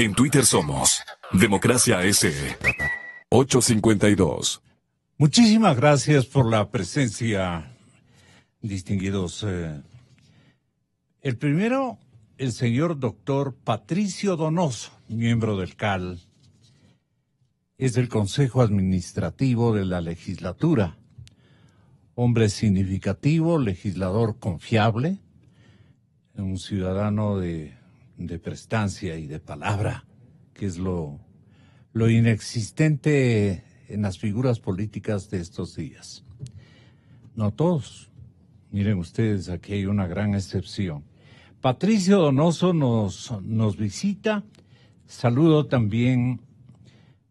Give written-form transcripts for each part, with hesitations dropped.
En Twitter somos Democracia S. 852. Muchísimas gracias por la presencia, distinguidos. El primero, el señor doctor Patricio Donoso, miembro del CAL, es del Consejo Administrativo de la Legislatura. Hombre significativo, legislador confiable, un ciudadano de prestancia y de palabra, que es lo inexistente en las figuras políticas de estos días. No todos. Miren ustedes, aquí hay una gran excepción. Patricio Donoso nos visita. Saludo también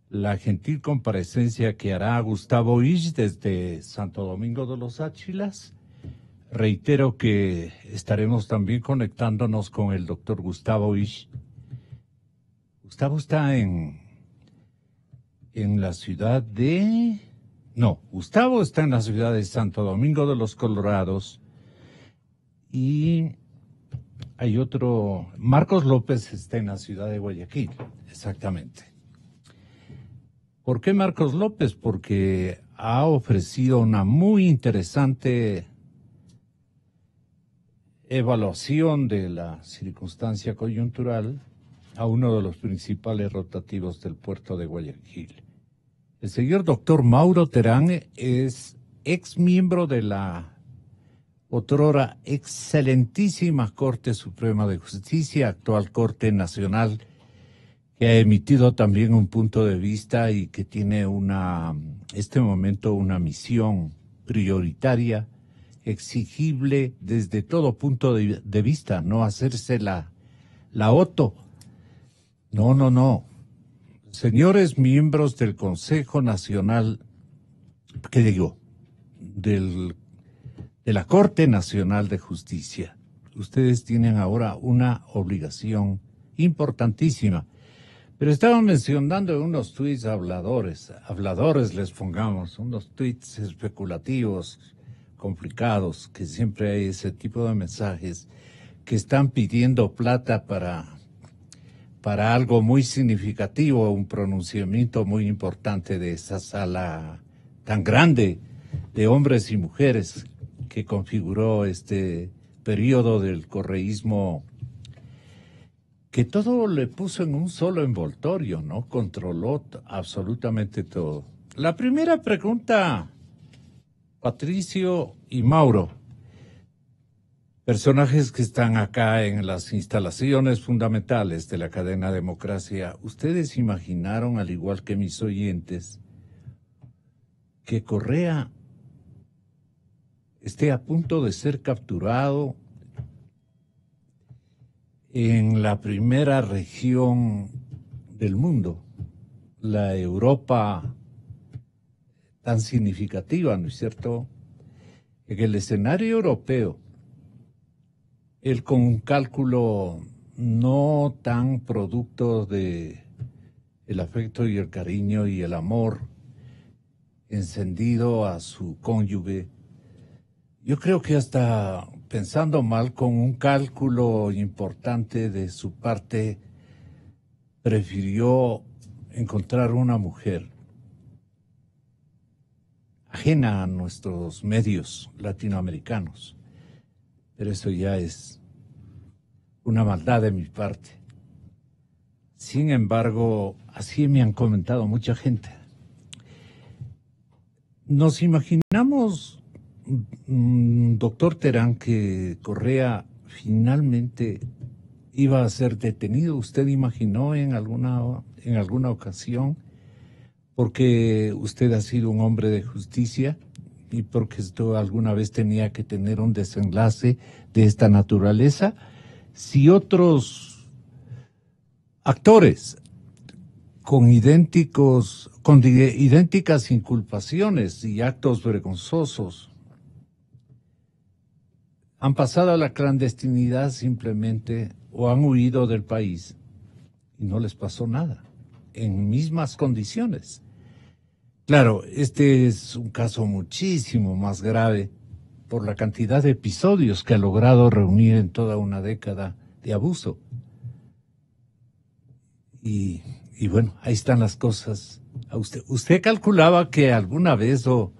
la gentil comparecencia que hará Gustavo Isch desde Santo Domingo de los Áchilas. Reitero que estaremos también conectándonos con el doctor Gustavo Isch. Gustavo está en la ciudad de... No, Gustavo está en la ciudad de Santo Domingo de los Colorados. Y hay otro... Marcos López está en la ciudad de Guayaquil, exactamente. ¿Por qué Marcos López? Porque ha ofrecido una muy interesante evaluación de la circunstancia coyuntural a uno de los principales rotativos del puerto de Guayaquil. El señor doctor Mauro Terán es ex miembro de la otrora excelentísima Corte Suprema de Justicia, actual Corte Nacional, que ha emitido también un punto de vista y que tiene este momento una misión prioritaria, exigible desde todo punto de vista, no hacerse la oto. No. Señores miembros del Consejo Nacional, ¿qué digo? De la Corte Nacional de Justicia. Ustedes tienen ahora una obligación importantísima. Pero estaban mencionando unos tuits habladores les pongamos, unos tuits especulativos, complicados, que siempre hay ese tipo de mensajes que están pidiendo plata para algo muy significativo, un pronunciamiento muy importante de esa sala tan grande de hombres y mujeres que configuró este periodo del correísmo, que todo le puso en un solo envoltorio, ¿no? Controló absolutamente todo. La primera pregunta, Patricio y Mauro, personajes que están acá en las instalaciones fundamentales de la cadena Democracia, ¿ustedes imaginaron, al igual que mis oyentes, que Correa esté a punto de ser capturado en la primera región del mundo, la Europa tan significativa, ¿no es cierto? En el escenario europeo, él con un cálculo no tan producto de el afecto y el cariño y el amor encendido a su cónyuge, yo creo que hasta pensando mal, con un cálculo importante de su parte, prefirió encontrar una mujer ajena a nuestros medios latinoamericanos. Pero eso ya es una maldad de mi parte. Sin embargo, así me han comentado mucha gente. Nos imaginamos, doctor Terán, que Correa finalmente iba a ser detenido. ¿Usted imaginó en alguna ocasión? Porque usted ha sido un hombre de justicia y porque esto alguna vez tenía que tener un desenlace de esta naturaleza. Si otros actores con idénticas inculpaciones y actos vergonzosos han pasado a la clandestinidad simplemente o han huido del país y no les pasó nada, en mismas condiciones. Claro, este es un caso muchísimo más grave por la cantidad de episodios que ha logrado reunir en toda una década de abuso. Y bueno, ahí están las cosas. ¿Usted calculaba que alguna vez o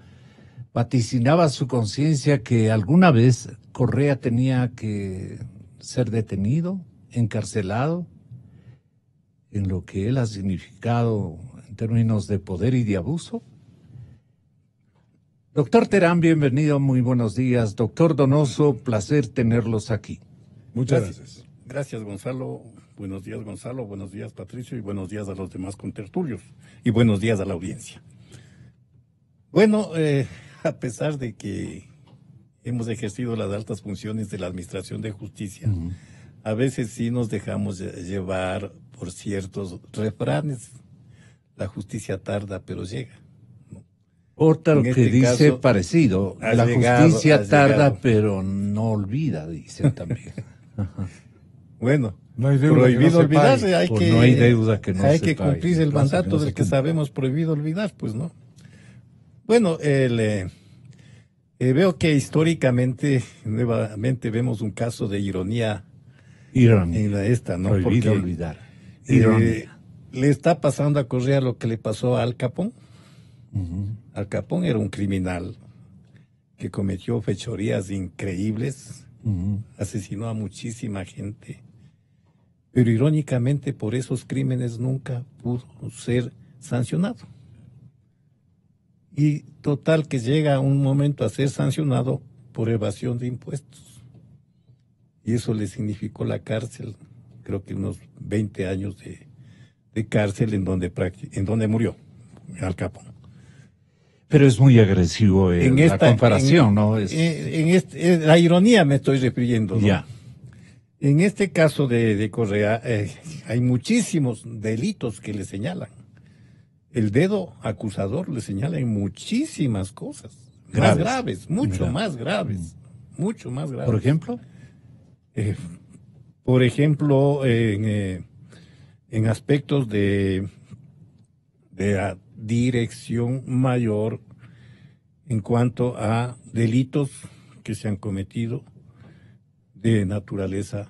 vaticinaba su conciencia que alguna vez Correa tenía que ser detenido, encarcelado, en lo que él ha significado en términos de poder y de abuso? Doctor Terán, bienvenido, muy buenos días. Doctor Donoso, placer tenerlos aquí. Muchas gracias. Gracias, Gonzalo. Buenos días, Gonzalo. Buenos días, Patricio. Y buenos días a los demás contertulios. Y buenos días a la audiencia. Bueno, a pesar de que hemos ejercido las altas funciones de la Administración de Justicia, a veces sí nos dejamos llevar por ciertos refranes. La justicia tarda, pero llega. Otro que este dice caso, parecido, la justicia tarda, pero no olvida, dicen también. Bueno, no hay deuda prohibido que no se olvidarse, pague. No hay deuda que no hay se que pague. cumplir el Plazo que mandato no se del que cumpla. sabemos prohibido olvidar, pues no. Bueno, veo que históricamente nuevamente vemos un caso de ironía Ironía. en esta, ¿no? Prohibido Porque olvidar. Ironía. le está pasando a Correa lo que le pasó a Al Capone. Al Capone era un criminal que cometió fechorías increíbles, asesinó a muchísima gente, pero irónicamente por esos crímenes nunca pudo ser sancionado. Y total que llega un momento a ser sancionado por evasión de impuestos. Y eso le significó la cárcel, creo que unos 20 años de cárcel en donde murió Al Capone. Pero es muy agresivo la comparación, ¿no? La ironía me estoy refiriendo, ¿no? Ya. En este caso de Correa, hay muchísimos delitos que le señalan. El dedo acusador le señala en muchísimas cosas. Más graves, mucho más graves. Mucho más graves. ¿Por ejemplo? En aspectos de la dirección mayor en cuanto a delitos que se han cometido de naturaleza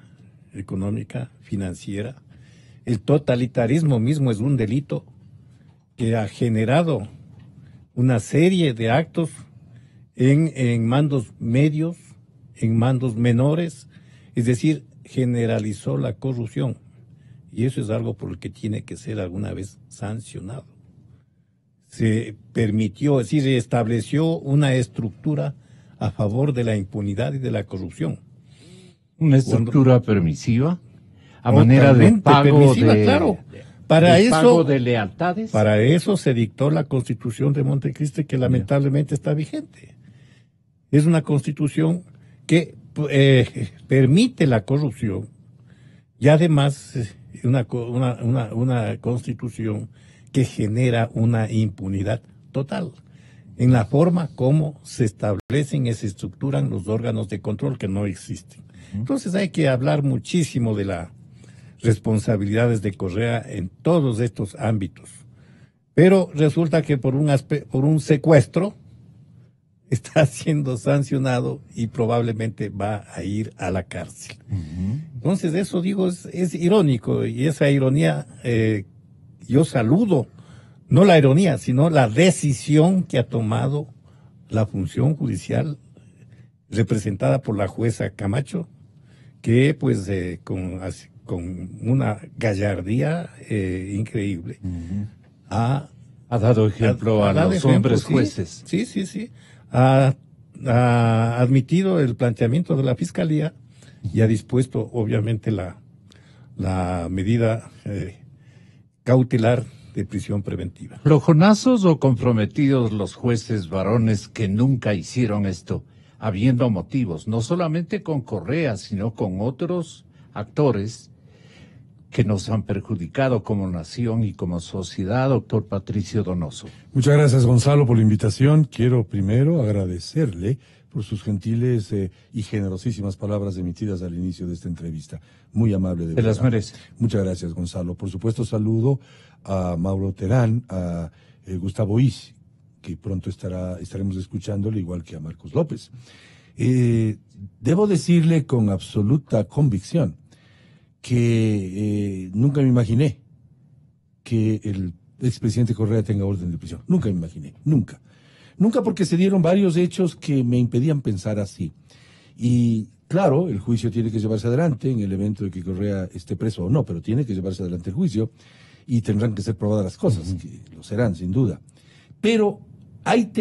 económica, financiera. El totalitarismo mismo es un delito que ha generado una serie de actos en mandos medios, en mandos menores, es decir, generalizó la corrupción. Y eso es algo por el que tiene que ser alguna vez sancionado. Se permitió, es decir, estableció una estructura a favor de la impunidad y de la corrupción. Una estructura permisiva, a manera de pago claro. Pago de lealtades. Para eso se dictó la Constitución de Montecristi, que lamentablemente está vigente. Es una Constitución que permite la corrupción y además una Constitución que genera una impunidad total en la forma como se establecen y se estructuran los órganos de control que no existen. Entonces hay que hablar muchísimo de las responsabilidades de Correa en todos estos ámbitos. Pero resulta que por un secuestro está siendo sancionado y probablemente va a ir a la cárcel. Entonces eso, digo, es irónico, y esa ironía yo saludo, no la ironía, sino la decisión que ha tomado la función judicial representada por la jueza Camacho, que pues con una gallardía increíble ha dado ejemplo a los hombres jueces. Sí. Ha admitido el planteamiento de la Fiscalía y ha dispuesto, obviamente, la medida cautelar de prisión preventiva. ¿Flojonazos o comprometidos los jueces varones que nunca hicieron esto, habiendo motivos, no solamente con Correa, sino con otros actores que nos han perjudicado como nación y como sociedad, doctor Patricio Donoso? Muchas gracias, Gonzalo, por la invitación. Quiero primero agradecerle por sus gentiles y generosísimas palabras emitidas al inicio de esta entrevista. Muy amable de verdad. Se las merece. Muchas gracias, Gonzalo. Por supuesto, saludo a Mauro Terán, a Gustavo Is, que pronto estaremos escuchándole, igual que a Marcos López. Debo decirle con absoluta convicción que nunca me imaginé que el expresidente Correa tenga orden de prisión. Nunca me imaginé, nunca. Nunca, porque se dieron varios hechos que me impedían pensar así. Y claro, el juicio tiene que llevarse adelante en el evento de que Correa esté preso o no, pero tiene que llevarse adelante el juicio y tendrán que ser probadas las cosas, que lo serán, sin duda. Pero hay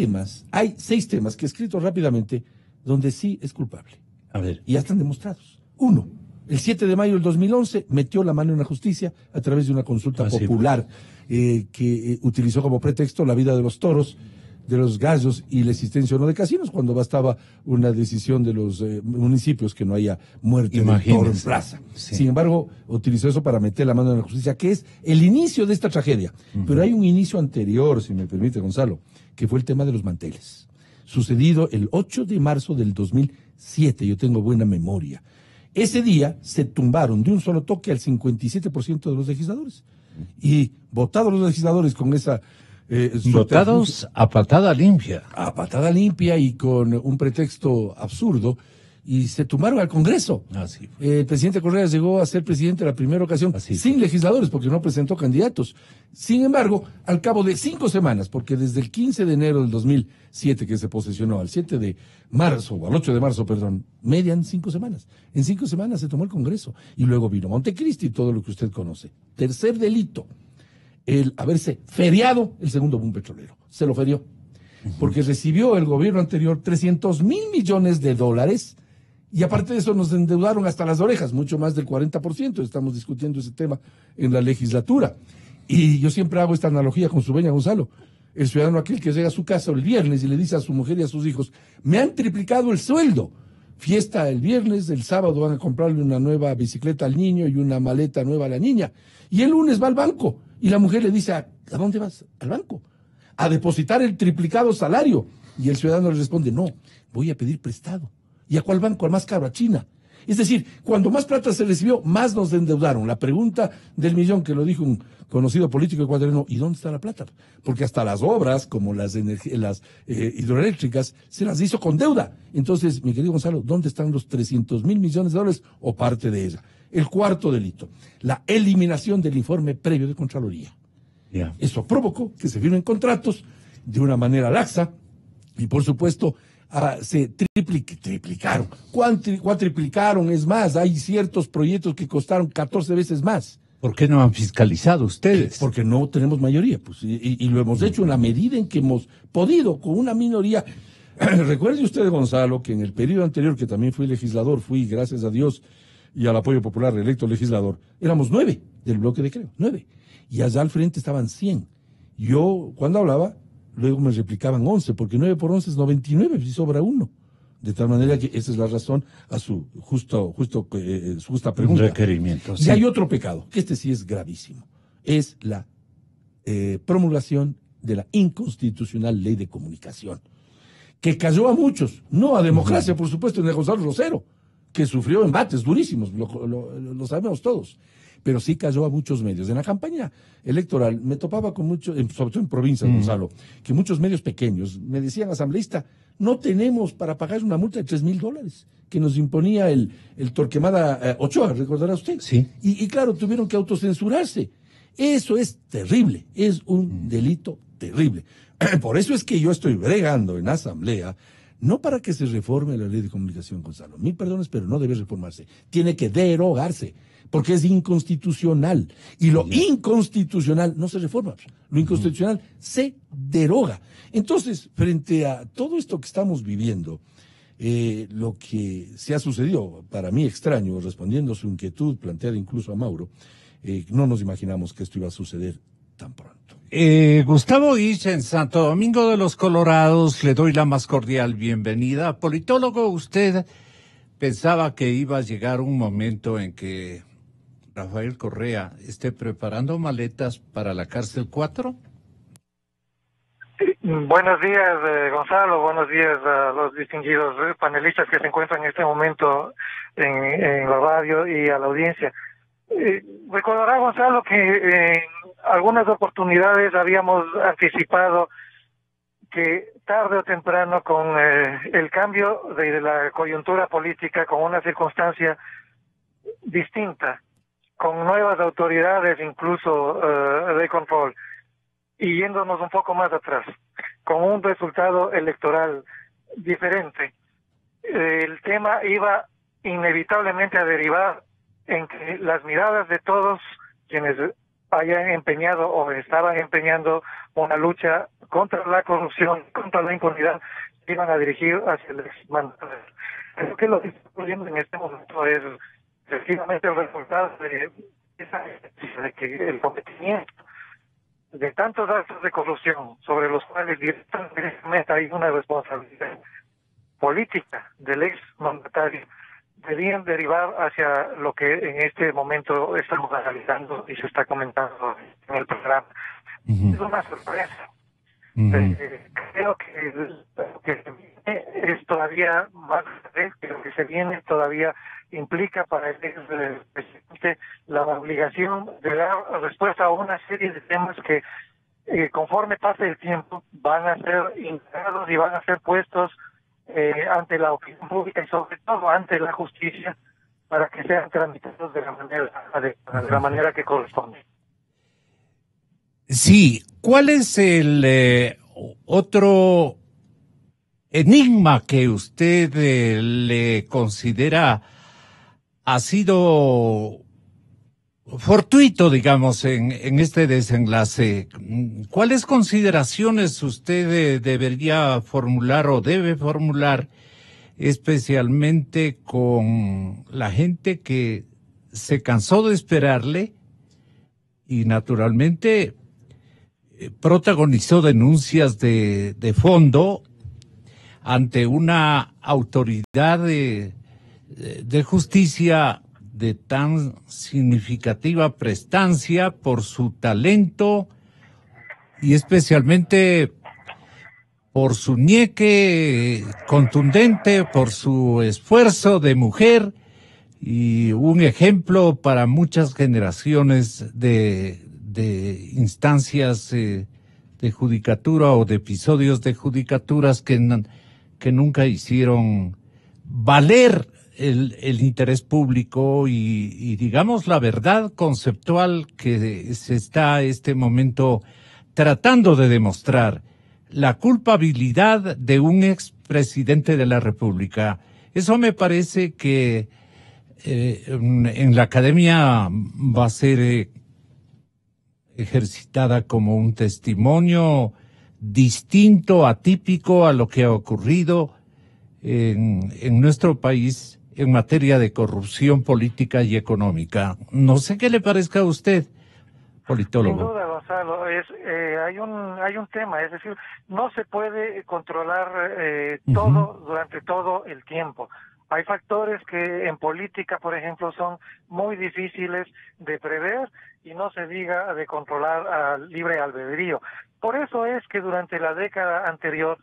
6 temas que he escrito rápidamente donde sí es culpable. A ver. Y ya están demostrados. 1, el 7 de mayo del 2011 metió la mano en la justicia a través de una consulta popular que utilizó como pretexto la vida de los toros, de los gallos y la existencia o no de casinos, cuando bastaba una decisión de los municipios que no haya muerte de toro en plaza. Sí. Sin embargo, utilizó eso para meter la mano en la justicia, que es el inicio de esta tragedia. Pero hay un inicio anterior, si me permite, Gonzalo, que fue el tema de los manteles. Sucedido el 8 de marzo del 2007, yo tengo buena memoria. Ese día se tumbaron de un solo toque al 57% de los legisladores. Y votados los legisladores con esa... votados a patada limpia. A patada limpia y con un pretexto absurdo, y se tumbaron al Congreso. Así el presidente Correa llegó a ser presidente la primera ocasión sin legisladores, porque no presentó candidatos. Sin embargo, al cabo de 5 semanas, porque desde el 15 de enero del 2007 que se posesionó al 7 de marzo, o al 8 de marzo, perdón, median 5 semanas. En 5 semanas se tomó el Congreso. Y luego vino Montecristi y todo lo que usted conoce. Tercer delito, el haberse feriado el segundo boom petrolero. Se lo ferió. Porque recibió el gobierno anterior 300,000 millones de dólares, y aparte de eso nos endeudaron hasta las orejas, mucho más del 40%. Estamos discutiendo ese tema en la legislatura. Y yo siempre hago esta analogía con su veña, Gonzalo. El ciudadano aquel que llega a su casa el viernes y le dice a su mujer y a sus hijos: me han triplicado el sueldo. Fiesta el viernes, el sábado van a comprarle una nueva bicicleta al niño y una maleta nueva a la niña. Y el lunes va al banco y la mujer le dice: ¿a dónde vas? Al banco. A depositar el triplicado salario. Y el ciudadano le responde: no, voy a pedir prestado. ¿Y a cuál banco? Al más caro, a China. Es decir, cuando más plata se recibió, más nos endeudaron. La pregunta del millón, que lo dijo un conocido político ecuatoriano: ¿y dónde está la plata? Porque hasta las obras, como las hidroeléctricas, se las hizo con deuda. Entonces, mi querido Gonzalo, ¿dónde están los 300,000 millones de dólares o parte de ella? El cuarto delito, la eliminación del informe previo de Contraloría. Eso provocó que se firmen contratos de una manera laxa y, por supuesto, se triplicaron, cuatriplicaron. Es más, hay ciertos proyectos que costaron 14 veces más. ¿Por qué no han fiscalizado ustedes? Porque no tenemos mayoría, pues, y lo hemos hecho en la medida en que hemos podido, con una minoría. Recuerde usted, Gonzalo, que en el periodo anterior, que también fui legislador, fui, gracias a Dios y al apoyo popular, reelecto legislador, éramos 9 del bloque de Creo, 9. Y allá al frente estaban 100. Yo, cuando hablaba, luego me replicaban 11, porque 9 por 11 es 99, si sobra uno. De tal manera que esa es la razón a su justa pregunta. Un requerimiento. Y hay otro pecado, que este sí es gravísimo. Es la promulgación de la inconstitucional ley de comunicación, que cayó a muchos, no a democracia, por supuesto, en el Gonzalo Rosero, que sufrió embates durísimos, lo sabemos todos. Pero sí cayó a muchos medios. En la campaña electoral me topaba con muchos, sobre todo en provincias, Gonzalo, que muchos medios pequeños me decían: asambleísta, no tenemos para pagar una multa de $3,000 que nos imponía el Torquemada Ochoa, ¿recordará usted? Sí. Y claro, tuvieron que autocensurarse. Eso es terrible, es un delito terrible. Por eso es que yo estoy bregando en asamblea, no para que se reforme la ley de comunicación, Gonzalo. 1000 perdones, pero no debe reformarse. Tiene que derogarse, porque es inconstitucional. Y lo inconstitucional no se reforma. Lo inconstitucional se deroga. Entonces, frente a todo esto que estamos viviendo, lo que se ha sucedido, para mí extraño, respondiendo a su inquietud planteada incluso a Mauro, no nos imaginamos que esto iba a suceder tan pronto. Gustavo Issa, en Santo Domingo de los Colorados, le doy la más cordial bienvenida. Politólogo, ¿usted pensaba que iba a llegar un momento en que Rafael Correa esté preparando maletas para la cárcel 4? Buenos días, Gonzalo. Buenos días a los distinguidos panelistas que se encuentran en este momento en la radio y a la audiencia. Recordará, Gonzalo, que en algunas oportunidades habíamos anticipado que tarde o temprano, con el cambio de la coyuntura política, con una circunstancia distinta con nuevas autoridades incluso de control, y yéndonos un poco más atrás, con un resultado electoral diferente, el tema iba inevitablemente a derivar en que las miradas de todos quienes hayan empeñado o estaban empeñando una lucha contra la corrupción, contra la impunidad, iban a dirigir hacia el exmandatario. Creo que lo que está ocurriendo en este momento es efectivamente el resultado de esa de que el cometimiento de tantos actos de corrupción sobre los cuales directamente hay una responsabilidad política del ex mandatario debían derivar hacia lo que en este momento estamos analizando y se está comentando en el programa. Es una sorpresa. Creo que lo que se viene es todavía más grave, que lo que se viene todavía implica para el ex presidente la obligación de dar respuesta a una serie de temas que conforme pase el tiempo van a ser integrados y van a ser puestos ante la opinión pública y sobre todo ante la justicia para que sean tramitados de la manera adecuada, de la manera que corresponde. Sí, ¿cuál es el otro enigma que usted le considera ha sido fortuito, digamos, en este desenlace? ¿Cuáles consideraciones usted debería formular o debe formular, especialmente con la gente que se cansó de esperarle y naturalmente protagonizó denuncias de fondo ante una autoridad de justicia de tan significativa prestancia por su talento y especialmente por su ñeque contundente, por su esfuerzo de mujer y un ejemplo para muchas generaciones de instancias de judicatura o de episodios de judicaturas que nunca hicieron valer el interés público y digamos la verdad conceptual que se está este momento tratando de demostrar, la culpabilidad de un expresidente de la República. Eso me parece que en la academia va a ser ejercitada como un testimonio distinto, atípico a lo que ha ocurrido en nuestro país en materia de corrupción política y económica. No sé qué le parezca a usted, politólogo. Sin duda, Gonzalo, hay un tema, es decir, no se puede controlar todo durante todo el tiempo. Hay factores que en política, por ejemplo, son muy difíciles de prever y no se diga de controlar al libre albedrío. Por eso es que durante la década anterior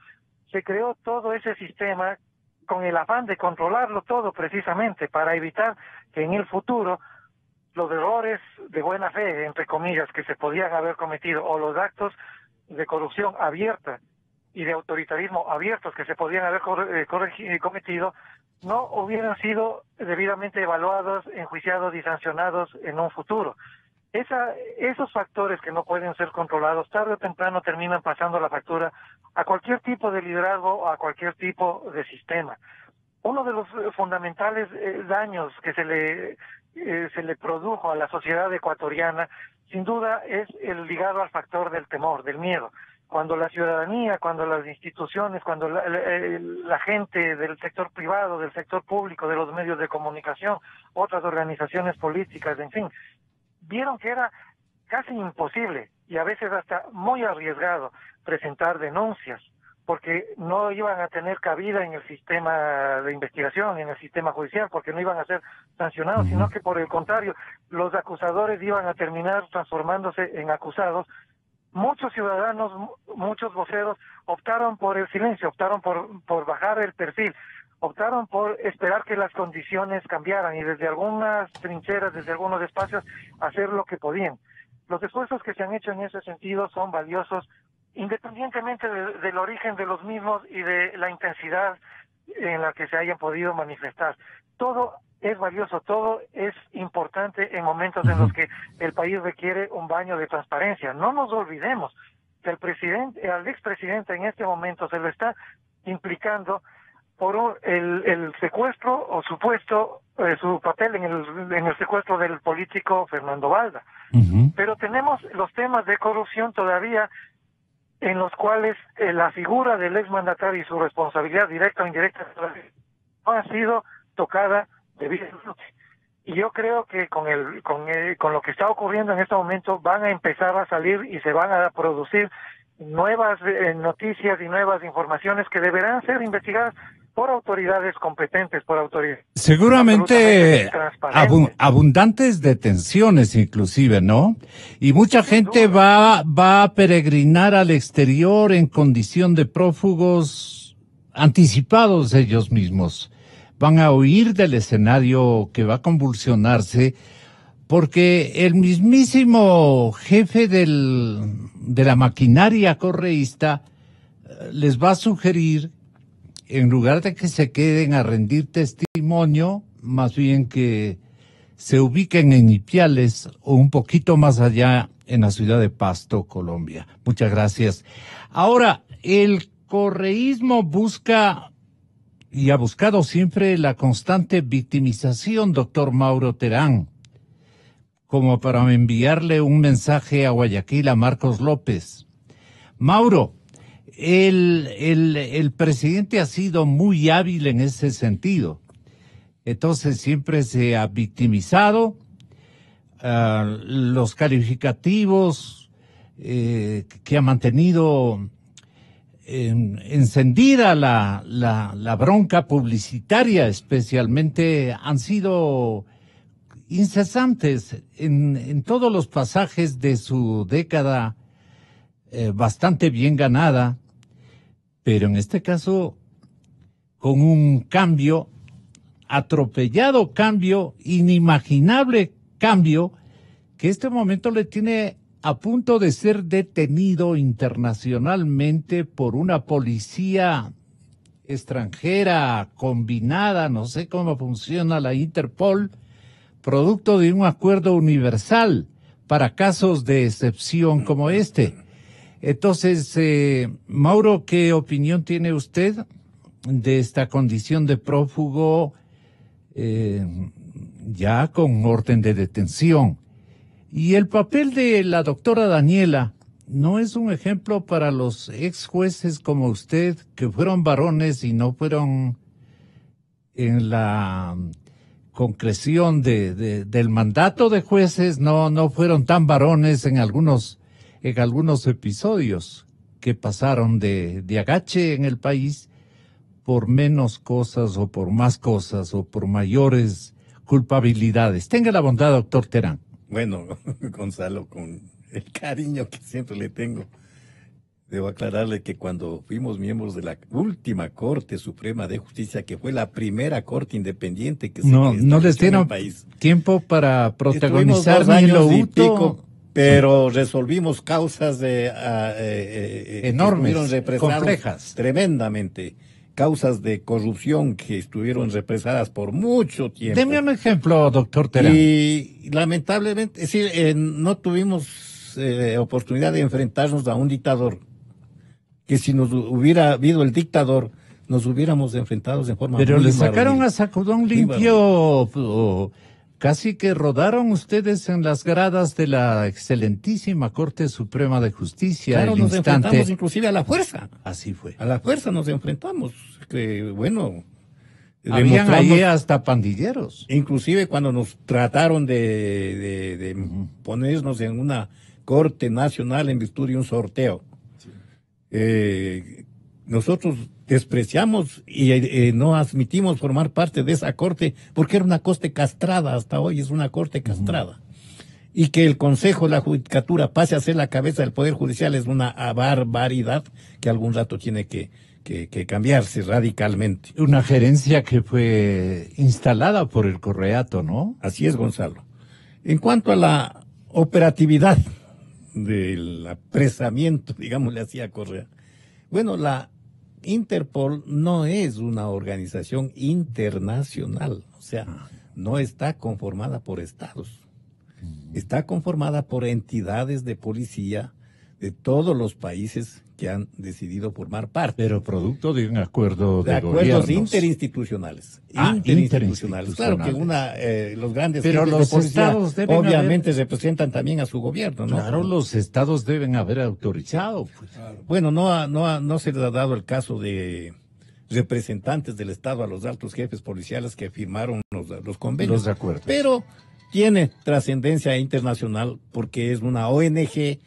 se creó todo ese sistema con el afán de controlarlo todo precisamente para evitar que en el futuro los errores de buena fe, entre comillas, que se podían haber cometido o los actos de corrupción abierta y de autoritarismo abiertos que se podían haber cometido no hubieran sido debidamente evaluados, enjuiciados y sancionados en un futuro. Esos factores que no pueden ser controlados, tarde o temprano terminan pasando la factura a cualquier tipo de liderazgo o a cualquier tipo de sistema. Uno de los fundamentales daños que se le produjo a la sociedad ecuatoriana, sin duda, es el ligado al factor del temor, del miedo. Cuando la ciudadanía, cuando las instituciones, cuando la gente del sector privado, del sector público, de los medios de comunicación, otras organizaciones políticas, en fin, vieron que era casi imposible y a veces hasta muy arriesgado presentar denuncias porque no iban a tener cabida en el sistema de investigación, en el sistema judicial, porque no iban a ser sancionados, sino que por el contrario, los acusadores iban a terminar transformándose en acusados. Muchos ciudadanos, muchos voceros optaron por el silencio, optaron por bajar el perfil, optaron por esperar que las condiciones cambiaran y desde algunas trincheras, desde algunos espacios, hacer lo que podían. Los esfuerzos que se han hecho en ese sentido son valiosos, independientemente del origen de los mismos y de la intensidad en la que se hayan podido manifestar. Todo es valioso, todo es importante en momentos en los que el país requiere un baño de transparencia. No nos olvidemos que al expresidente en este momento se le está implicando por el secuestro o supuesto su papel en el secuestro del político Fernando Valda. Pero tenemos los temas de corrupción todavía en los cuales la figura del exmandatario y su responsabilidad directa o indirecta no ha sido tocada debidamente. Y yo creo que con lo que está ocurriendo en este momento van a empezar a salir y se van a producir nuevas noticias y nuevas informaciones que deberán ser investigadas por autoridades competentes, por autoridades. Seguramente abundantes detenciones inclusive, ¿no? Y mucha gente va a peregrinar al exterior en condición de prófugos anticipados ellos mismos. Van a huir del escenario que va a convulsionarse porque el mismísimo jefe de la maquinaria correísta les va a sugerir, en lugar de que se queden a rendir testimonio, más bien que se ubiquen en Ipiales o un poquito más allá en la ciudad de Pasto, Colombia. Muchas gracias. Ahora, el correísmo busca y ha buscado siempre la constante victimización, doctor Mauro Terán, como para enviarle un mensaje a Guayaquil a Marcos López. Mauro, el presidente ha sido muy hábil en ese sentido. Entonces siempre se ha victimizado, los calificativos que ha mantenido encendida la bronca publicitaria, especialmente, han sido incesantes en todos los pasajes de su década bastante bien ganada, pero en este caso con un cambio, atropellado cambio, inimaginable cambio, que este momento le tiene a punto de ser detenido internacionalmente por una policía extranjera combinada, no sé cómo funciona la Interpol, producto de un acuerdo universal para casos de excepción como este. Entonces, Mauro, ¿qué opinión tiene usted de esta condición de prófugo ya con orden de detención? Y el papel de la doctora Daniela no es un ejemplo para los ex jueces como usted, que fueron varones y no fueron en la concreción del mandato de jueces, no fueron tan varones en algunos episodios que pasaron de agache en el país por menos cosas o por más cosas o por mayores culpabilidades. Tenga la bondad, doctor Terán. Bueno, Gonzalo, con el cariño que siempre le tengo, debo aclararle que cuando fuimos miembros de la última Corte Suprema de Justicia, que fue la primera corte independiente que no les dieron tiempo para protagonizar 2 años y pico, pero resolvimos causas enormes, complejas, tremendamente. Causas de corrupción que estuvieron represadas por mucho tiempo. Deme un ejemplo, doctor Terán. Y lamentablemente, es decir, no tuvimos oportunidad de enfrentarnos a un dictador, que si nos hubiera habido el dictador, nos hubiéramos enfrentado en forma Pero muy le sacaron varonil. a sacudón limpio, casi que rodaron ustedes en las gradas de la excelentísima Corte Suprema de Justicia. Claro, nos enfrentamos inclusive a la fuerza. Así fue. A la fuerza nos enfrentamos. Que, bueno, habían ahí hasta pandilleros. Inclusive cuando nos trataron de ponernos en una Corte Nacional en virtud de un sorteo. Sí. Nosotros despreciamos y no admitimos formar parte de esa corte porque era una corte castrada, hasta hoy es una corte castrada. Y que el Consejo de la Judicatura pase a ser la cabeza del Poder Judicial es una barbaridad que algún rato tiene que cambiarse radicalmente. Una gerencia que fue instalada por el Correato, ¿no? Así es, Gonzalo. En cuanto a la operatividad del apresamiento, digámosle así a Correa, bueno, la Interpol no es una organización internacional, o sea, no está conformada por estados. Está conformada por entidades de policía de todos los países que han decidido formar parte. Pero producto de un acuerdo de acuerdos gobiernos. interinstitucionales. Interinstitucionales. Claro que los grandes pero jefes los de policía estados deben obviamente representan también a su gobierno, ¿no? Claro, los estados deben haber autorizado. Pues. Bueno, no se les ha dado el caso de representantes del estado a los altos jefes policiales que firmaron los convenios. Los acuerdos. Pero tiene trascendencia internacional porque es una ONG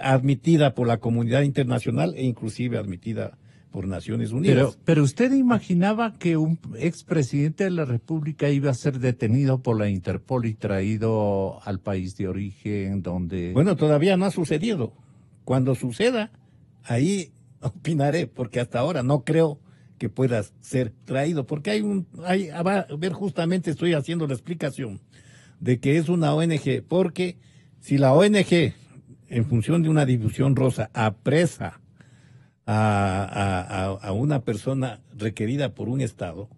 admitida por la comunidad internacional e inclusive admitida por Naciones Unidas. Pero usted imaginaba que un expresidente de la República iba a ser detenido por la Interpol y traído al país de origen donde... Bueno, todavía no ha sucedido. Cuando suceda, ahí opinaré, porque hasta ahora no creo que pueda ser traído, porque a ver, justamente estoy haciendo la explicación de que es una ONG, porque si la ONG, en función de una difusión rosa, apresa a una persona requerida por un Estado,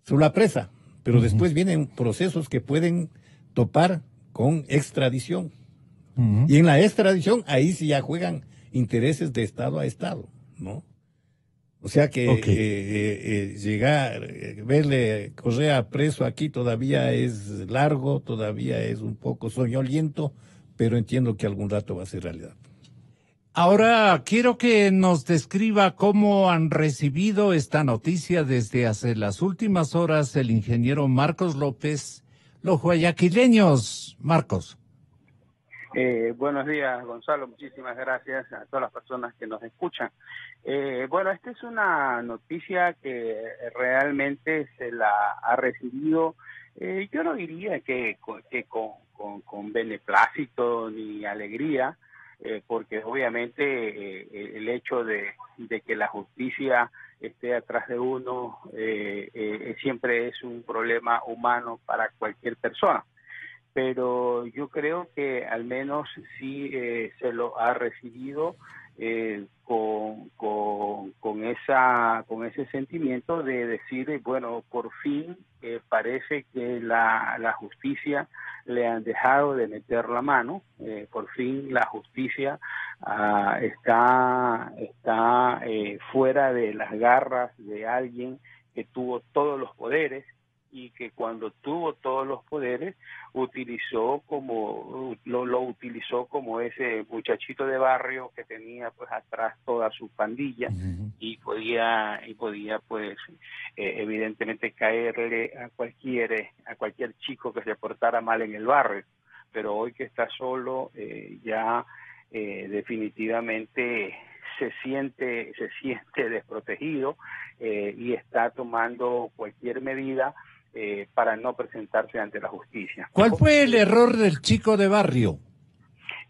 se la apresa, pero después vienen procesos que pueden topar con extradición. Y en la extradición, ahí sí ya juegan intereses de Estado a Estado, ¿no? O sea que verle Correa preso aquí todavía es largo, todavía es un poco soñoliento, pero entiendo que algún rato va a ser realidad. Ahora quiero que nos describa cómo han recibido esta noticia desde hace las últimas horas el ingeniero Marcos López, los guayaquileños. Marcos. Buenos días, Gonzalo. Muchísimas gracias a todas las personas que nos escuchan. Bueno, esta es una noticia que realmente se la ha recibido, yo no diría que con beneplácito ni alegría, porque obviamente el hecho de que la justicia esté atrás de uno siempre es un problema humano para cualquier persona. Pero yo creo que al menos sí se lo ha recibido con ese sentimiento de decir, bueno, por fin parece que la justicia le han dejado de meter la mano, por fin la justicia está fuera de las garras de alguien que tuvo todos los poderes, y que cuando tuvo todos los poderes lo utilizó como ese muchachito de barrio que tenía pues atrás toda su pandilla y podía pues evidentemente caerle a cualquier chico que se portara mal en el barrio. Pero hoy que está solo ya definitivamente se siente desprotegido y está tomando cualquier medida para no presentarse ante la justicia. ¿Cuál fue el error del chico de barrio?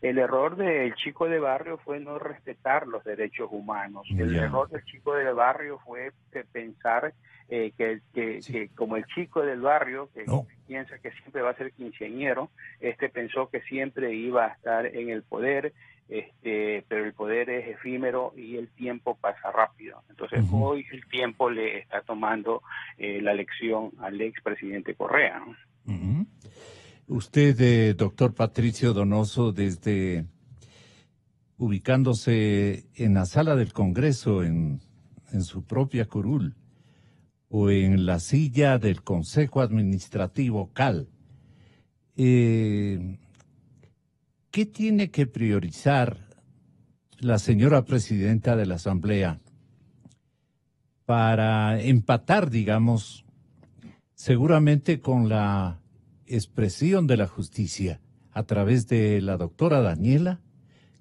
El error del chico de barrio fue no respetar los derechos humanos. El error del chico de barrio fue pensar que como el chico del barrio, que piensa que siempre va a ser quinceañero, pensó que siempre iba a estar en el poder, pero el poder es efímero y el tiempo pasa rápido. Entonces hoy el tiempo le está tomando la lección al expresidente Correa, ¿no? Usted, doctor Patricio Donoso, desde ubicándose en la sala del Congreso, en su propia curul, o en la silla del Consejo Administrativo CAL, ¿qué tiene que priorizar la señora presidenta de la Asamblea para empatar, digamos, seguramente con la expresión de la justicia a través de la doctora Daniela,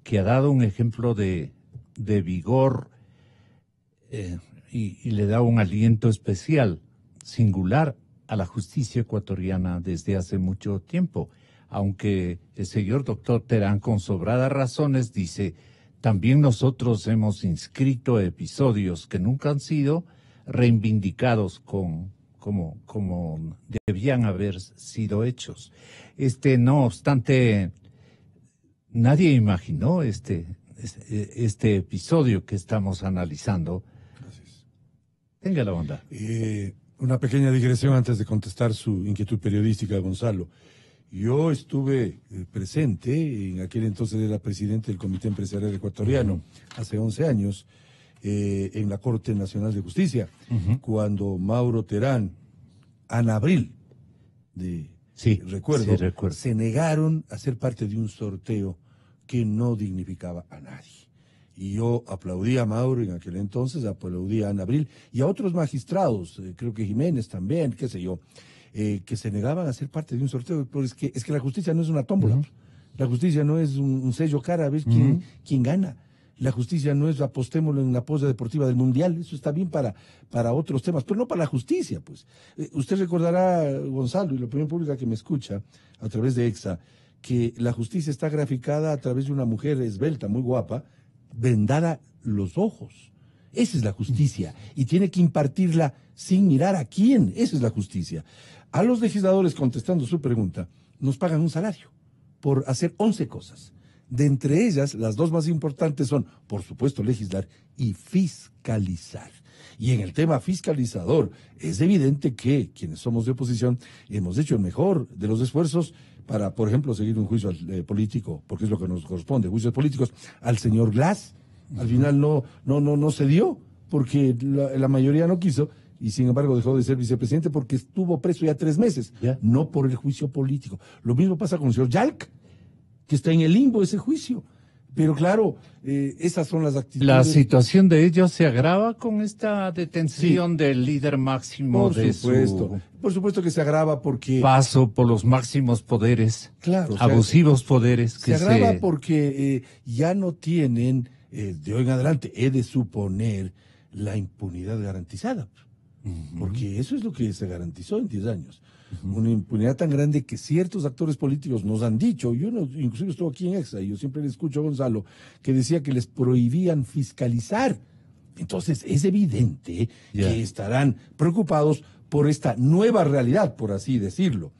que ha dado un ejemplo de vigor y le da un aliento especial, singular, a la justicia ecuatoriana desde hace mucho tiempo? Aunque el señor doctor Terán, con sobradas razones, dice, también nosotros hemos inscrito episodios que nunca han sido reivindicados como debían haber sido hechos. No obstante, nadie imaginó este episodio que estamos analizando. Gracias. Tenga la onda. Una pequeña digresión antes de contestar su inquietud periodística, Gonzalo. Yo estuve presente, en aquel entonces era presidente del Comité Empresarial Ecuatoriano, hace 11 años, en la Corte Nacional de Justicia, cuando Mauro Terán, Ana Abril, recuerdo, se negaron a ser parte de un sorteo que no dignificaba a nadie. Y yo aplaudí a Mauro en aquel entonces, aplaudí a Ana Abril y a otros magistrados, creo que Jiménez también, qué sé yo, que se negaban a ser parte de un sorteo. Pero es que la justicia no es una tómbola. La justicia no es un sello cara a ver quién gana. La justicia no es apostémoslo en la posa deportiva del Mundial. Eso está bien para otros temas, pero no para la justicia, pues. Usted recordará, Gonzalo, y la opinión pública que me escucha a través de EXA, que la justicia está graficada a través de una mujer esbelta, muy guapa, vendada los ojos. Esa es la justicia. Y tiene que impartirla sin mirar a quién. Esa es la justicia. A los legisladores, contestando su pregunta, nos pagan un salario por hacer 11 cosas. De entre ellas, las dos más importantes son, por supuesto, legislar y fiscalizar. Y en el tema fiscalizador, es evidente que quienes somos de oposición hemos hecho el mejor de los esfuerzos para, por ejemplo, seguir un juicio político, porque es lo que nos corresponde, juicios políticos, al señor Glass. Al final no se dio, porque la mayoría no quiso, y sin embargo dejó de ser vicepresidente porque estuvo preso ya 3 meses, no por el juicio político. Lo mismo pasa con el señor Yalc, que está en el limbo ese juicio. Pero claro, esas son las actitudes. ¿La situación de ellos se agrava con esta detención del líder máximo Por supuesto que se agrava porque... paso por los máximos poderes, abusivos poderes. Se agrava porque ya no tienen, de hoy en adelante, he de suponer, la impunidad garantizada. Porque eso es lo que se garantizó en 10 años. Una impunidad tan grande que ciertos actores políticos nos han dicho, inclusive estuve aquí en EXA, y yo siempre le escucho a Gonzalo, que decía que les prohibían fiscalizar. Entonces es evidente que estarán preocupados por esta nueva realidad, por así decirlo.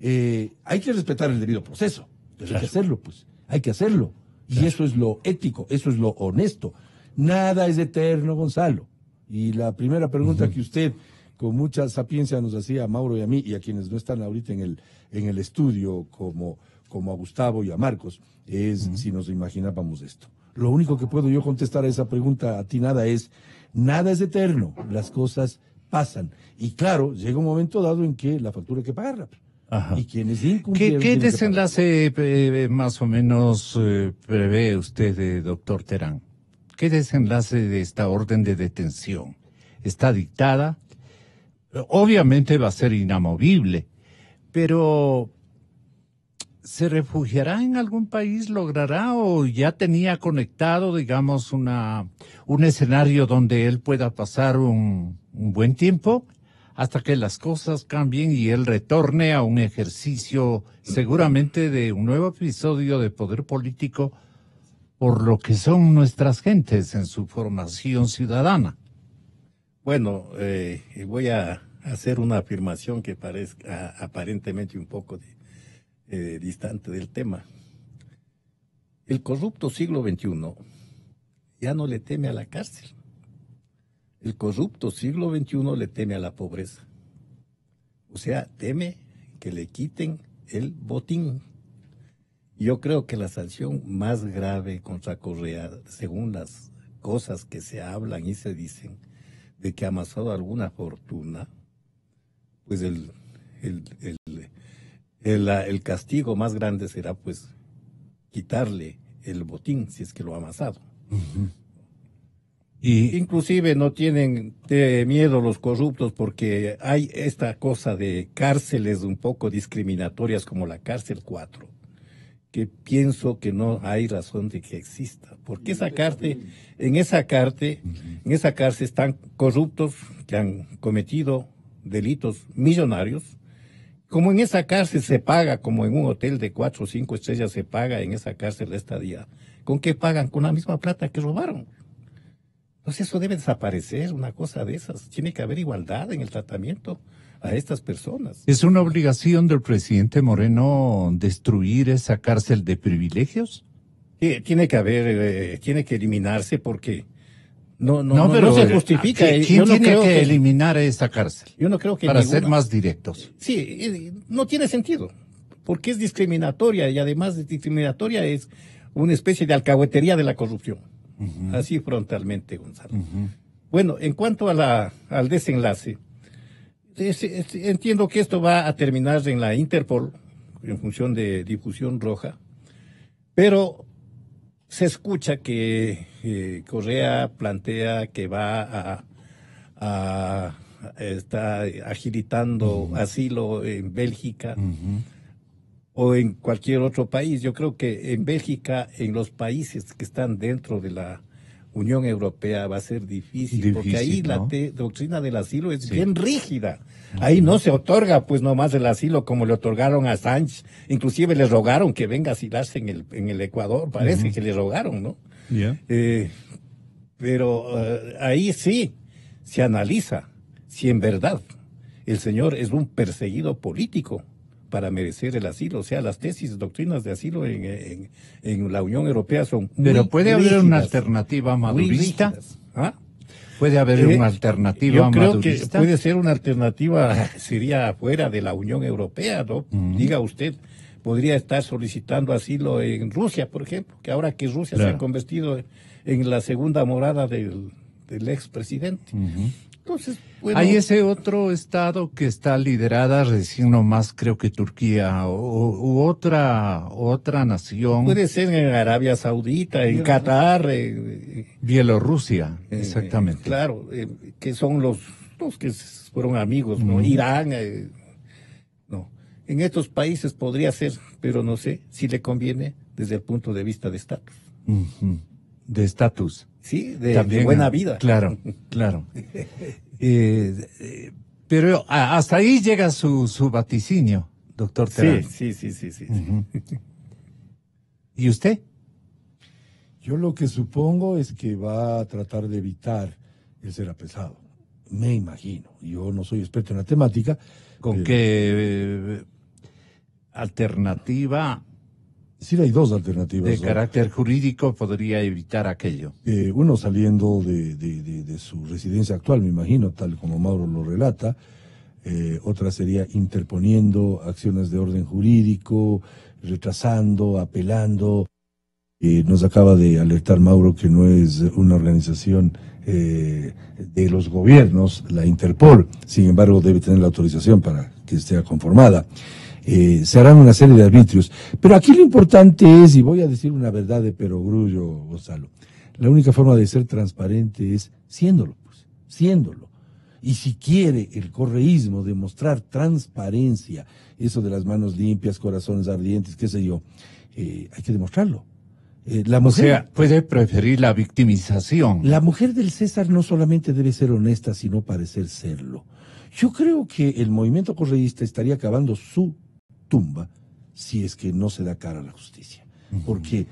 Hay que respetar el debido proceso, pero hay que hacerlo, pues, hay que hacerlo. Y eso es lo ético, eso es lo honesto. Nada es eterno, Gonzalo. Y la primera pregunta que usted, con mucha sapiencia, nos hacía a Mauro y a mí, y a quienes no están ahorita en el estudio, como a Gustavo y a Marcos, es si nos imaginábamos esto. Lo único que puedo yo contestar a esa pregunta atinada es, nada es eterno, las cosas pasan. Y claro, llega un momento dado en que la factura hay que pagarla. Y quienes incumplieron... ¿Qué desenlace más o menos prevé usted, doctor Terán? ¿Qué desenlace de esta orden de detención? ¿Está dictada? Obviamente va a ser inamovible, pero ¿se refugiará en algún país? ¿Logrará o ya tenía conectado, digamos, un escenario donde él pueda pasar un buen tiempo hasta que las cosas cambien y él retorne a un ejercicio seguramente de un nuevo episodio de poder político por lo que son nuestras gentes en su formación ciudadana? Bueno, voy a hacer una afirmación que parezca aparentemente un poco distante del tema. El corrupto siglo XXI ya no le teme a la cárcel. El corrupto siglo XXI le teme a la pobreza. O sea, teme que le quiten el botín. Yo creo que la sanción más grave contra Correa, según las cosas que se hablan y se dicen, de que ha amasado alguna fortuna, pues el castigo más grande será pues quitarle el botín si es que lo ha amasado. Y inclusive no tienen miedo los corruptos porque hay esta cosa de cárceles un poco discriminatorias como la cárcel 4, que pienso que no hay razón de que exista, porque en esa cárcel están corruptos que han cometido delitos millonarios. Como en esa cárcel se paga, como en un hotel de 4 o 5 estrellas se paga en esa cárcel la estadía, ¿con qué pagan? Con la misma plata que robaron. Entonces eso debe desaparecer, una cosa de esas. Tiene que haber igualdad en el tratamiento a estas personas. ¿Es una obligación del presidente Moreno destruir esa cárcel de privilegios? Tiene que eliminarse porque pero no se justifica. ¿Quién Yo no tiene creo que eliminar esa cárcel? Yo no creo que para ser más directos. Sí, no tiene sentido, porque es discriminatoria y además de discriminatoria es una especie de alcahuetería de la corrupción. Así frontalmente, Gonzalo. Bueno, en cuanto al desenlace, entiendo que esto va a terminar en la Interpol en función de difusión roja, pero se escucha que Correa plantea que va está agilitando asilo en Bélgica o en cualquier otro país. Yo creo que en Bélgica, en los países que están dentro de la Unión Europea, va a ser difícil porque ahí ¿no? la doctrina del asilo es bien rígida. Ahí no se otorga pues nomás el asilo como le otorgaron a Sánchez. Inclusive le rogaron que venga a asilarse en el Ecuador. Parece que le rogaron, ¿no? Yeah. Pero ahí sí se analiza si en verdad el señor es un perseguido político para merecer el asilo. O sea, las tesis, doctrinas de asilo en la Unión Europea son muy Pero puede haber rígidas, una alternativa muy madurista. rígidas. ¿Ah? Puede haber una alternativa Yo creo madurista. que puede ser una alternativa, sería fuera de la Unión Europea, ¿no? Diga usted, podría estar solicitando asilo en Rusia, por ejemplo, que ahora que Rusia se ha convertido en la segunda morada del expresidente. Entonces, bueno, hay ese otro estado que está liderada recién nomás, creo que Turquía u otra nación. puede ser en Arabia Saudita, en Qatar. Bielorrusia, exactamente. Claro, que son los que fueron amigos, ¿no? Irán, no. En estos países podría ser, pero no sé si le conviene desde el punto de vista de estatus. De estatus. Sí, de También, buena vida. Claro, claro. Pero hasta ahí llega su vaticinio, doctor Terán. Sí. ¿Y usted? Yo lo que supongo es que va a tratar de evitar el ser apresado. Me imagino. Yo no soy experto en la temática. ¿Con qué alternativa Sí, hay dos alternativas. de carácter jurídico podría evitar aquello? Uno saliendo de su residencia actual, me imagino, tal como Mauro lo relata. Otra sería interponiendo acciones de orden jurídico, retrasando, apelando. Nos acaba de alertar Mauro que no es una organización de los gobiernos, la Interpol. Sin embargo, debe tener la autorización para que esté conformada. Se harán una serie de arbitrios. Pero aquí lo importante es, y voy a decir una verdad de perogrullo, Gonzalo, la única forma de ser transparente es siéndolo, pues, siéndolo. Y si quiere el correísmo demostrar transparencia, eso de las manos limpias, corazones ardientes, qué sé yo, hay que demostrarlo. La mujer, O sea, puede preferir la victimización. la mujer del César no solamente debe ser honesta, sino parecer serlo. Yo creo que el movimiento correísta estaría acabando su tumba si es que no se da cara a la justicia. Porque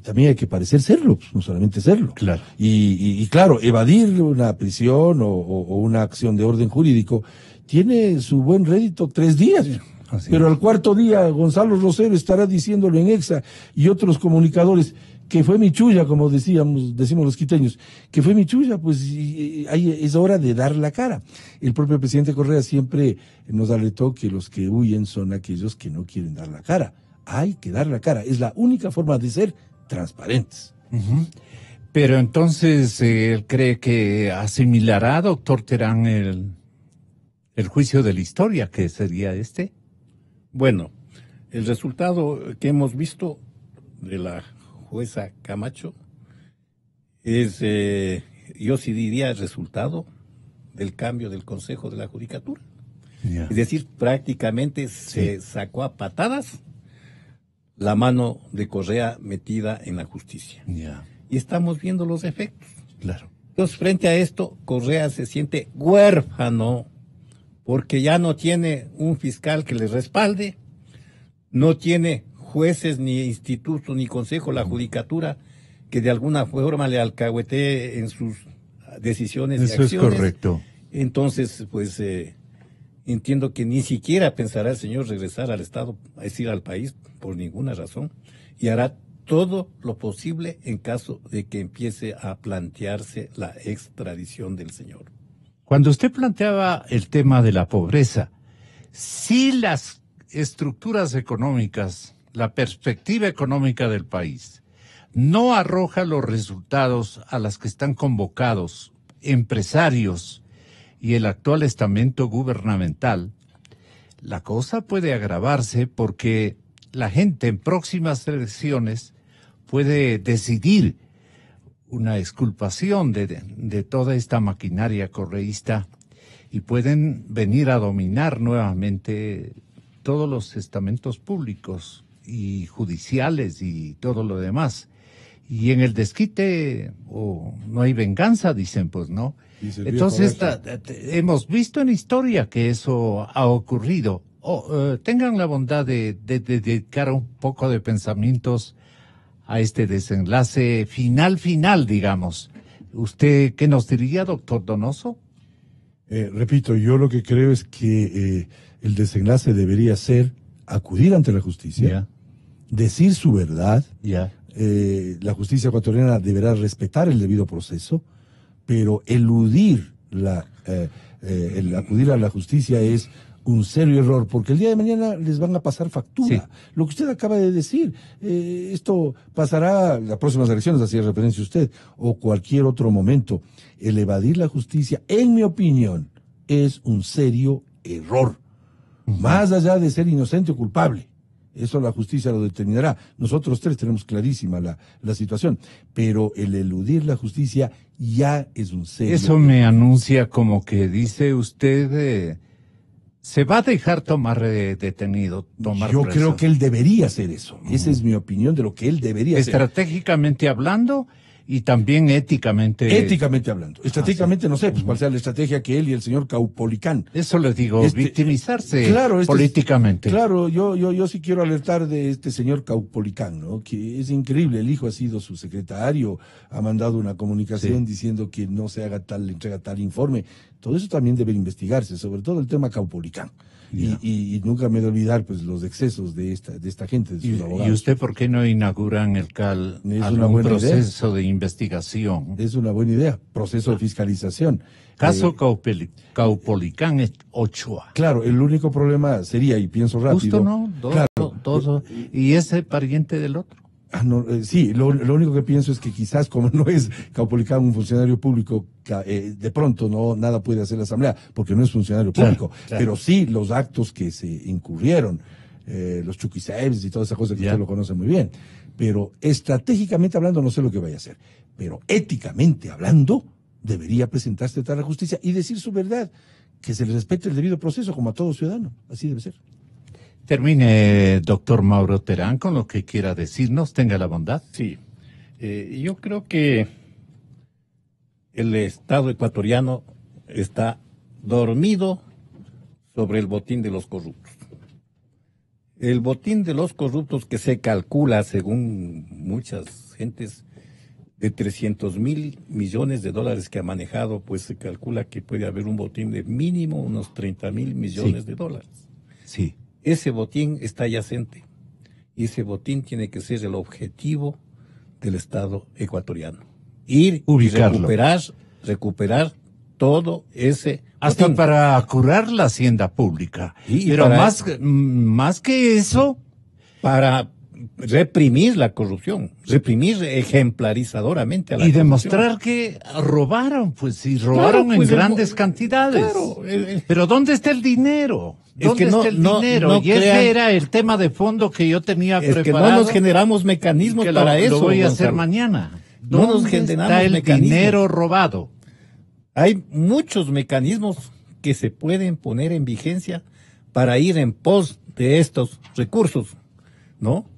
también hay que parecer serlo, no solamente serlo. Claro. Y claro, evadir una prisión o una acción de orden jurídico tiene su buen rédito 3 días. Así Pero es. al cuarto día Gonzalo Rosero estará diciéndolo en Exa y otros comunicadores que fue mi chulla, como decimos los quiteños, que fue mi chulla, pues es hora de dar la cara. El propio presidente Correa siempre nos alertó que los que huyen son aquellos que no quieren dar la cara. Hay que dar la cara, es la única forma de ser transparentes. Pero entonces, él cree que asimilará, doctor Terán, el juicio de la historia, que sería este. Bueno, el resultado que hemos visto de la jueza Camacho es, yo sí diría, el resultado del cambio del Consejo de la Judicatura. Yeah. Es decir, prácticamente se sacó a patadas la mano de Correa metida en la justicia. Yeah. Y estamos viendo los efectos. Claro. Entonces, frente a esto, Correa se siente huérfano porque ya no tiene un fiscal que le respalde, no tiene jueces, ni institutos, ni consejo, la judicatura, que de alguna forma le alcahuetee en sus decisiones y Eso acciones. es correcto. Entonces, pues, entiendo que ni siquiera pensará el señor regresar al Estado, es decir, al país, por ninguna razón, y hará todo lo posible en caso de que empiece a plantearse la extradición del señor. Cuando usted planteaba el tema de la pobreza, si las estructuras económicas, la perspectiva económica del país, no arroja los resultados a las que están convocados empresarios y el actual estamento gubernamental, la cosa puede agravarse porque la gente en próximas elecciones puede decidir una exculpación de toda esta maquinaria correísta y pueden venir a dominar nuevamente todos los estamentos públicos y judiciales y todo lo demás. Y en el desquite no hay venganza, dicen, pues, ¿no? Entonces, hemos visto en historia que eso ha ocurrido. Tengan la bondad de dedicar un poco de pensamientos a este desenlace final, digamos. ¿Usted qué nos diría, doctor Donoso? Repito, yo lo que creo es que el desenlace debería ser acudir ante la justicia, decir su verdad. La justicia ecuatoriana deberá respetar el debido proceso, pero eludir el acudir a la justicia es un serio error, porque el día de mañana les van a pasar factura. Sí. Lo que usted acaba de decir, esto pasará las próximas elecciones, hacía referencia usted, o cualquier otro momento. El evadir la justicia, en mi opinión, es un serio error. Más allá de ser inocente o culpable. Eso la justicia lo determinará. Nosotros tres tenemos clarísima la situación. Pero el eludir la justicia ya es un serio error. Eso me anuncia como que dice usted... ¿Se va a dejar tomar detenido, tomar Yo preso? creo que él debería hacer eso. Esa es mi opinión de lo que él debería hacer. Estratégicamente hablando y también éticamente. Éticamente hablando. Estratégicamente no sé pues, cuál sea la estrategia que él y el señor Caupolicán. Eso les digo, victimizarse políticamente. Claro, yo sí quiero alertar de este señor Caupolicán, ¿no? Que es increíble. El hijo ha sido su secretario, ha mandado una comunicación diciendo que no se haga entrega tal informe. Todo eso también debe investigarse, sobre todo el tema Caupolicán. Y nunca me he de olvidar pues los excesos de esta gente, de sus abogados. ¿Y usted por qué no inauguran en el CAL algún proceso de investigación? Es una buena idea, proceso de fiscalización. Caso Caupolicán Ochoa. Claro, el único problema sería, y pienso rápido... Justo, ¿no? Dos, y ese pariente del otro. Sí, lo único que pienso es que quizás como no es Caupolicán un funcionario público, de pronto nada puede hacer la Asamblea, porque no es funcionario público, pero sí los actos que se incurrieron, los chuquisaebs y toda esa cosa que usted lo conoce muy bien. Pero estratégicamente hablando no sé lo que vaya a hacer, pero éticamente hablando debería presentarse ante la justicia y decir su verdad, que se le respete el debido proceso como a todo ciudadano, así debe ser. Termine, doctor Mauro Terán, con lo que quiera decirnos. Tenga la bondad. Sí. Yo creo que el Estado ecuatoriano está dormido sobre el botín de los corruptos. El botín de los corruptos que se calcula, según muchas gentes, de 300.000 millones de dólares que ha manejado, pues se calcula que puede haber un botín de mínimo unos 30.000 millones de dólares. Sí. Ese botín está yacente y ese botín tiene que ser el objetivo del Estado ecuatoriano. Ir ubicarlo. Y recuperar todo ese hasta botín. Para curar la hacienda pública. Pero más que eso, para reprimir la corrupción, reprimir ejemplarizadoramente a la corrupción. Y demostrar que robaron, pues, y robaron en grandes cantidades. Claro, pero ¿dónde está el dinero? ¿Dónde está el dinero? No y ese era el tema de fondo que yo tenía preparado. Es que no nos generamos mecanismos para eso. Lo voy a hacer mañana. No nos generamos está el dinero robado? Hay muchos mecanismos que se pueden poner en vigencia para ir en pos de estos recursos, ¿no?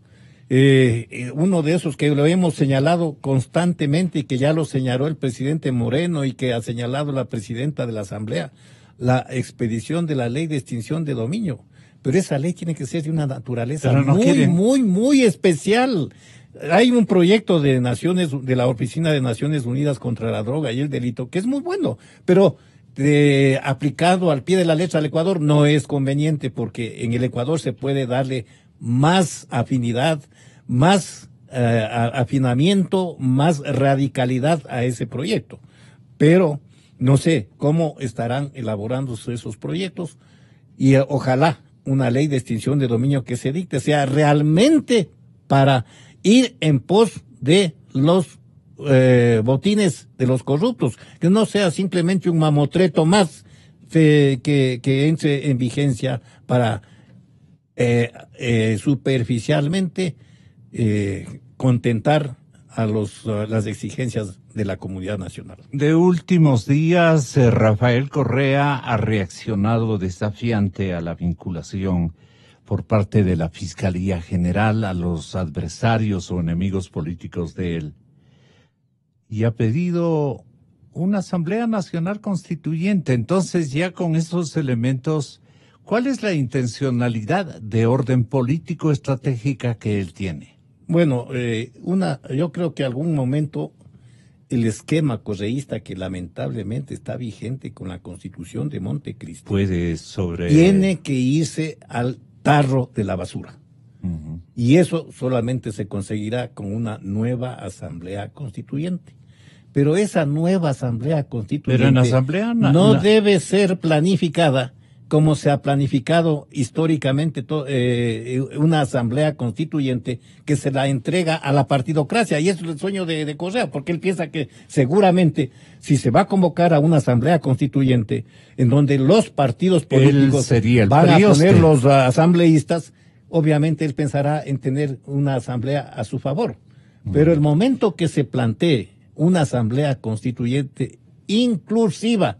Uno de esos que lo hemos señalado constantemente y que ya lo señaló el presidente Moreno y que ha señalado la presidenta de la Asamblea, la expedición de la ley de extinción de dominio. Pero esa ley tiene que ser de una naturaleza muy especial. Hay un proyecto de la Oficina de Naciones Unidas contra la Droga y el Delito que es muy bueno, pero aplicado al pie de la letra al Ecuador no es conveniente porque en el Ecuador se puede darle más afinidad, más afinamiento, más radicalidad a ese proyecto. Pero no sé cómo estarán elaborándose esos proyectos y ojalá una ley de extinción de dominio que se dicte sea realmente para ir en pos de los botines de los corruptos, que no sea simplemente un mamotreto más que entre en vigencia para superficialmente contentar a las exigencias de la comunidad nacional. De últimos días, Rafael Correa ha reaccionado desafiante a la vinculación por parte de la Fiscalía General a los adversarios o enemigos políticos de él y ha pedido una Asamblea Nacional Constituyente. Entonces, ya con esos elementos, ¿cuál es la intencionalidad de orden político estratégica que él tiene? Bueno, yo creo que algún momento el esquema correísta que lamentablemente está vigente con la Constitución de Montecristi tiene que irse al tarro de la basura. Uh-huh. Y eso solamente se conseguirá con una nueva Asamblea Constituyente. Pero esa nueva Asamblea Constituyente no debe ser planificada como se ha planificado históricamente una Asamblea Constituyente que se la entrega a la partidocracia. Y eso es el sueño de Correa, porque él piensa que seguramente si se va a convocar a una Asamblea Constituyente en donde los partidos políticos van a poner los asambleístas, obviamente él pensará en tener una asamblea a su favor. Pero el momento que se plantee una Asamblea Constituyente inclusiva,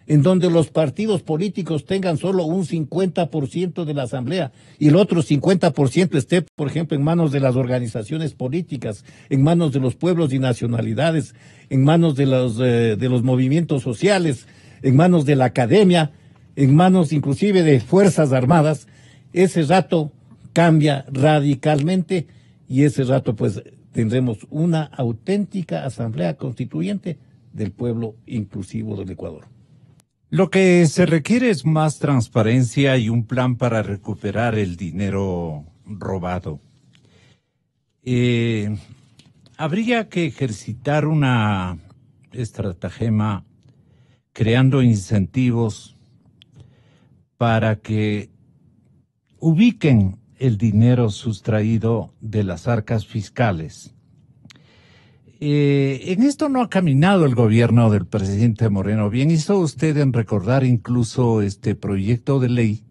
en donde los partidos políticos tengan solo un 50% de la asamblea y el otro 50% esté, por ejemplo, en manos de las organizaciones políticas, en manos de los pueblos y nacionalidades, en manos de los movimientos sociales, en manos de la academia, en manos inclusive de Fuerzas Armadas, ese rato cambia radicalmente y ese rato pues tendremos una auténtica Asamblea Constituyente del pueblo inclusivo del Ecuador. Lo que se requiere es más transparencia y un plan para recuperar el dinero robado. Habría que ejercitar una estratagema creando incentivos para que ubiquen el dinero sustraído de las arcas fiscales. En esto no ha caminado el gobierno del presidente Moreno. Bien hizo usted en recordar incluso este proyecto de ley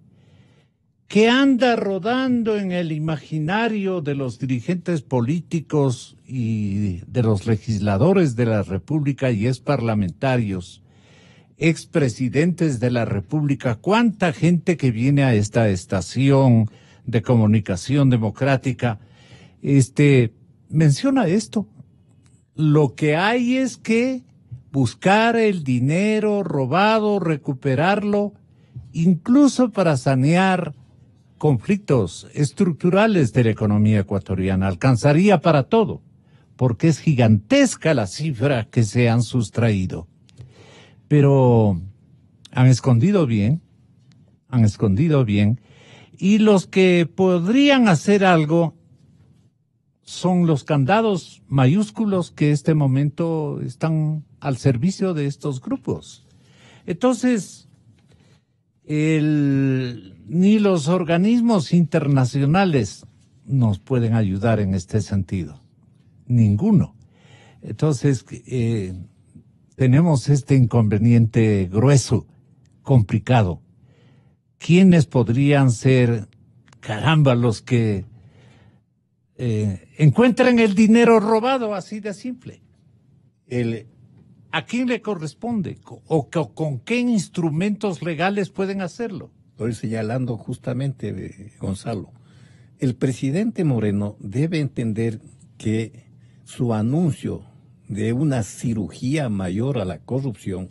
que anda rodando en el imaginario de los dirigentes políticos y de los legisladores de la República y exparlamentarios, expresidentes de la República. ¿Cuánta gente que viene a esta estación de comunicación democrática menciona esto? Lo que hay es que buscar el dinero robado, recuperarlo, incluso para sanear conflictos estructurales de la economía ecuatoriana. Alcanzaría para todo, porque es gigantesca la cifra que se han sustraído. Pero han escondido bien, y los que podrían hacer algo son los candados mayúsculos que este momento están al servicio de estos grupos. Entonces, ni los organismos internacionales nos pueden ayudar en este sentido. Ninguno. Entonces, tenemos este inconveniente grueso, complicado. ¿Quiénes podrían ser, caramba, los que encuentren el dinero robado, así de simple? ¿A quién le corresponde? ¿O con qué instrumentos legales pueden hacerlo? Estoy señalando justamente, Gonzalo. El presidente Moreno debe entender que su anuncio de una cirugía mayor a la corrupción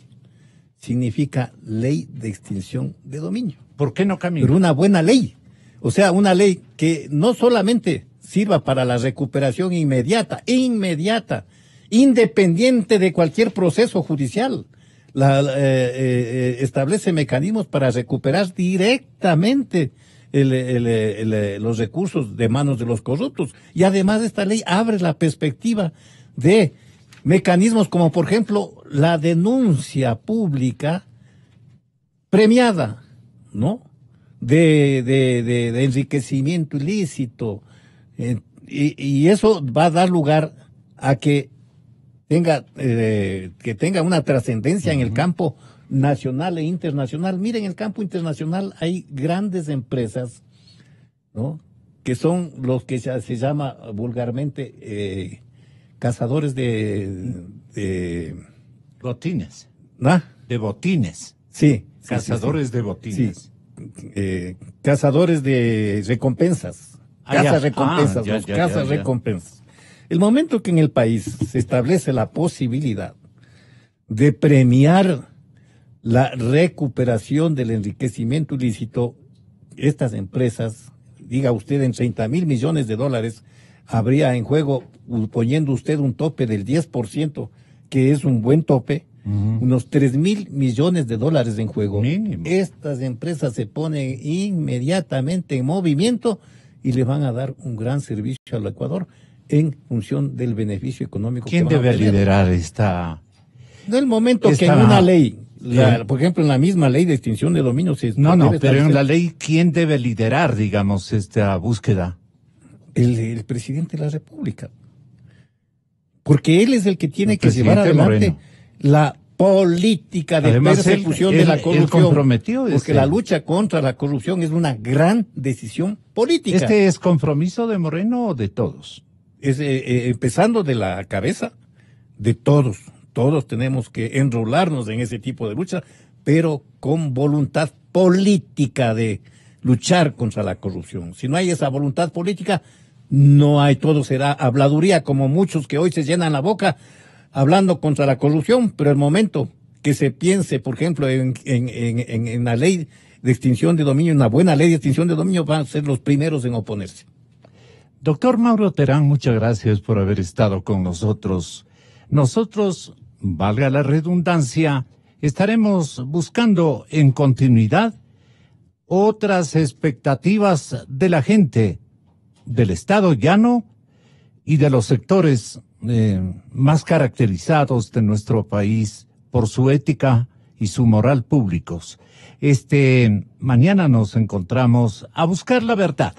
significa ley de extinción de dominio. ¿Por qué no camina? Pero una buena ley. O sea, una ley que no solamente sirva para la recuperación inmediata, independiente de cualquier proceso judicial. Establece mecanismos para recuperar directamente los recursos de manos de los corruptos. Y además esta ley abre la perspectiva de mecanismos como, por ejemplo, la denuncia pública premiada, ¿no? De enriquecimiento ilícito. Y eso va a dar lugar a que tenga una trascendencia en el campo nacional e internacional. Miren, en el campo internacional hay grandes empresas, ¿no? Que son los que se llama vulgarmente cazadores de Botines. ¿no? De botines. Sí. Cazadores de botines. Sí. Cazadores de recompensas. Cazarrecompensas, ya, los ya. cazarrecompensas. El momento que en el país se establece la posibilidad de premiar la recuperación del enriquecimiento ilícito, estas empresas, diga usted, en 30,000 millones de dólares, habría en juego, poniendo usted un tope del 10%, que es un buen tope, unos 3,000 millones de dólares en juego. Mínimo. Estas empresas se ponen inmediatamente en movimiento y le van a dar un gran servicio al Ecuador en función del beneficio económico. ¿Quién que van a debe obtener. liderar esta? No, el momento que en una ley, por ejemplo, en la misma ley de extinción de dominio se No, debe pero en establecer- la ley, ¿quién debe liderar, digamos, esta búsqueda? el presidente de la República. Porque él es el que tiene El que llevar presidente adelante Moreno. la política de Además, persecución él- de la él corrupción. comprometió porque la lucha contra la corrupción es una gran decisión política. ¿Este es compromiso de Moreno o de todos? Es, empezando de la cabeza de todos. Todos tenemos que enrolarnos en ese tipo de lucha, pero con voluntad política de luchar contra la corrupción. Si no hay esa voluntad política, no hay, todo será habladuría, como muchos que hoy se llenan la boca hablando contra la corrupción, pero el momento que se piense, por ejemplo, en la ley de extinción de dominio, una buena ley de extinción de dominio, van a ser los primeros en oponerse. Doctor Mauro Terán, muchas gracias por haber estado con nosotros. Nosotros, valga la redundancia, estaremos buscando en continuidad otras expectativas de la gente del Estado llano y de los sectores más caracterizados de nuestro país por su ética y su moral públicos. Mañana nos encontramos a buscar la verdad.